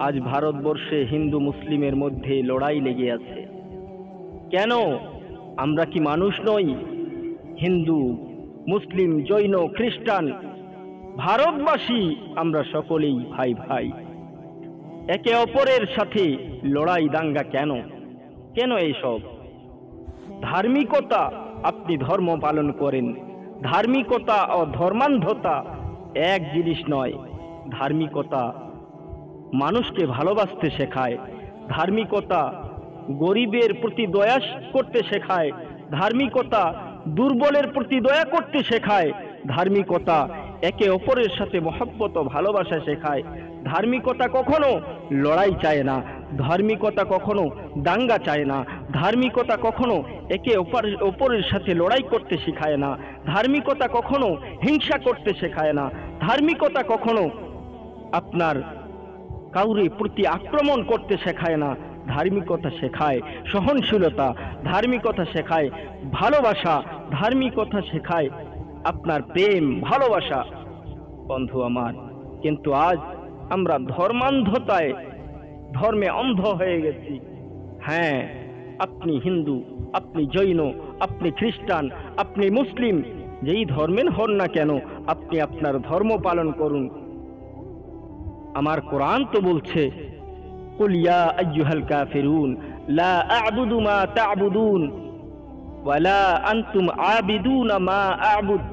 আজ ভারতবর্ষে হিন্দু মুসলিমের মধ্যে লড়াই লেগে আছে। কেন? আমরা কি মানুষ নই? হিন্দু, মুসলিম, জৈন, খ্রিস্টান, ভারতবাসী আমরা সকলেই ভাই ভাই। একে অপরের সাথে লড়াই দাঙ্গা কেন? কেন এইসব? ধার্মিকতা, আপনি ধর্ম পালন করেন, ধার্মিকতা ও ধর্মান্ধতা এক জিনিস নয়। ধার্মিকতা মানুষকে ভালোবাসতে শেখায়, ধার্মিকতা গরিবের প্রতি দয়া করতে শেখায়, ধার্মিকতা দুর্বলের প্রতি দয়া করতে শেখায়, ধার্মিকতা একে অপরের সাথে মহব্বত ও ভালোবাসা শেখায়। ধার্মিকতা কখনো লড়াই চায় না, ধার্মিকতা কখনো দাঙ্গা চায় না, ধার্মিকতা কখনো একে অপরের সাথে লড়াই করতে শেখায় না, ধার্মিকতা কখনো হিংসা করতে শেখায় না, ধার্মিকতা কখনো আপনার কাউরে প্রতি আক্রমণ করতে শেখায় না। ধার্মিকতা শেখায় সহনশীলতা, ধার্মিকতা শেখায় ভালোবাসা, ধার্মিকতা শেখায় আপনার প্রেম ভালোবাসা। বন্ধু আমার, কিন্তু আজ আমরা ধর্মান্ধতায় ধর্মে অন্ধ হয়ে গেছি। হ্যাঁ, আপনি হিন্দু, আপনি জৈন, আপনি খ্রিস্টান, আপনি মুসলিম, যেই ধর্মের হন না কেন, আপনি আপনার ধর্ম পালন করুন। আমার কোরআন তো বলছে, কুল ইয়া আইয়ুহাল কাফিরুন লা আ'বুদু মা তা'বুদুন ওয়ালা আনতুম আবিদুনা মা আ'বুদ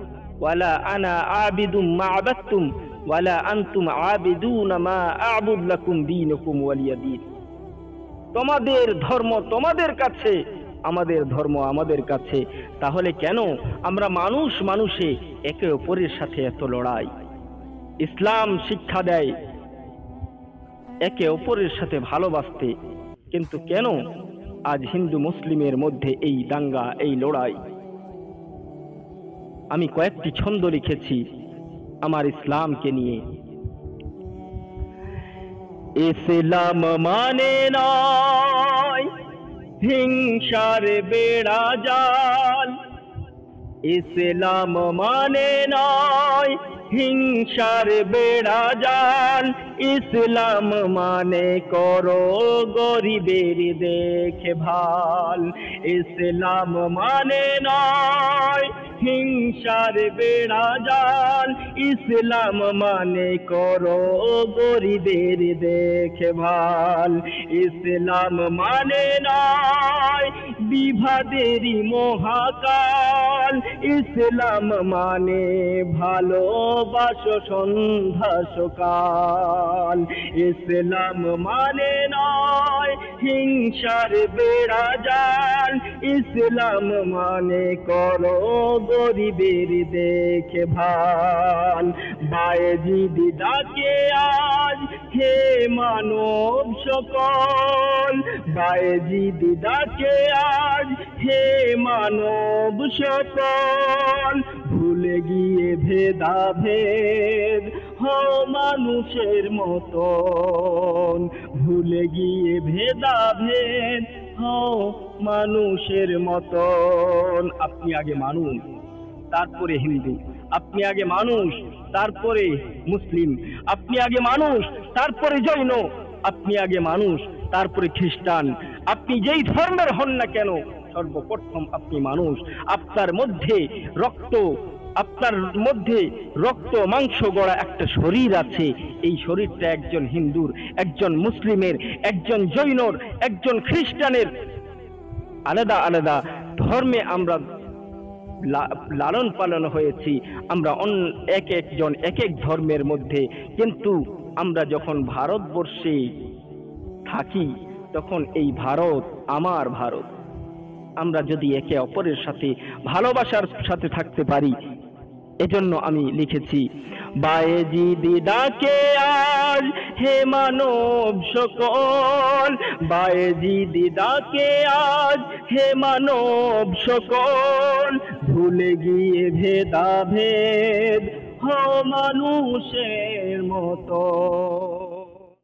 ওয়ালা আনা আবিদুম মা আবাদতুম ওয়ালা আনতুম আবিদুনা মা আ'বুদ লাকুম দীনুকুম ওয়ালিয়া দীন। তোমাদের ধর্ম তোমাদের কাছে, আমাদের ধর্ম আমাদের কাছে। তাহলে কেন আমরা মানুষে একে অপরের সাথে এত লড়াই? ইসলাম শিক্ষা দেয় একে অপরের সাথে ভালোবাসতে, কিন্তু কেন আজ হিন্দু মুসলিমের মধ্যে এই দাঙ্গা, এই লড়াই? আমি কয়েকটি ছন্দ লিখেছি আমার ইসলামকে নিয়ে। ইসলাম মানে নয় হিংসার বেড়া জাল, ইসলাম মানে নয় হিংসার বেড়া জাল, ইসলাম মানে করো গরিবের দেখভাল। ইসলাম মানে নয় হিংসার বেড়া জাল, ইসলাম মানে করো গরিবের দেখভাল। ইসলাম মানে নয় বিভাদেরই মহাকাল, ইসলাম মানে ভালোবাসো সন্ধ্যা সকাল। ইসলাম মানে নয় হিংসার বেড়া জাল, ইসলাম মানে করো গরিবের দেখভাল। বায়েজিদ ডাকে আজ হে মানব সকল, বায়েজিদ ডাকে আজ হে মানব সকল। ভুলে গিয়ে ভেদাভেদ হও মানুষের মতন, ভুলে গিয়ে ভেদাভেদ হও মানুষের মতন। আপনি আগে মানুষ, তারপরে হিন্দু, আপনি আগে মানুষ, তারপরে মুসলিম, আপনি আগে মানুষ, তারপরে জৈন, আপনি আগে মানুষ, তারপরে খ্রিস্টান। আপনি যেই ধর্মের হন না কেন, সর্বপ্রথম আপনি মানুষ। আপনার মধ্যে রক্ত মাংস গড়া একটা শরীর আছে। এই শরীরটা একজন হিন্দুর, একজন মুসলিমের, একজন জৈনর, একজন খ্রিস্টানের। আলাদা আলাদা ধর্মে আমরা লালন পালন হয়েছি, আমরা এক একজন এক এক ধর্মের মধ্যে। কিন্তু আমরা যখন ভারতবর্ষে থাকি, তখন এই ভারত আমার ভারত। আমরা যদি একে অপরের সাথে ভালোবাসার সাথে থাকতে পারি, এজন্য আমি লিখেছি, বায়েজিদ ডাকে আজ হে মানব সকল, বায়েজিদ ডাকে আজ হে মানব সকল। ভুলে গিয়ে ভেদাভেদ হও মানুষের মতো।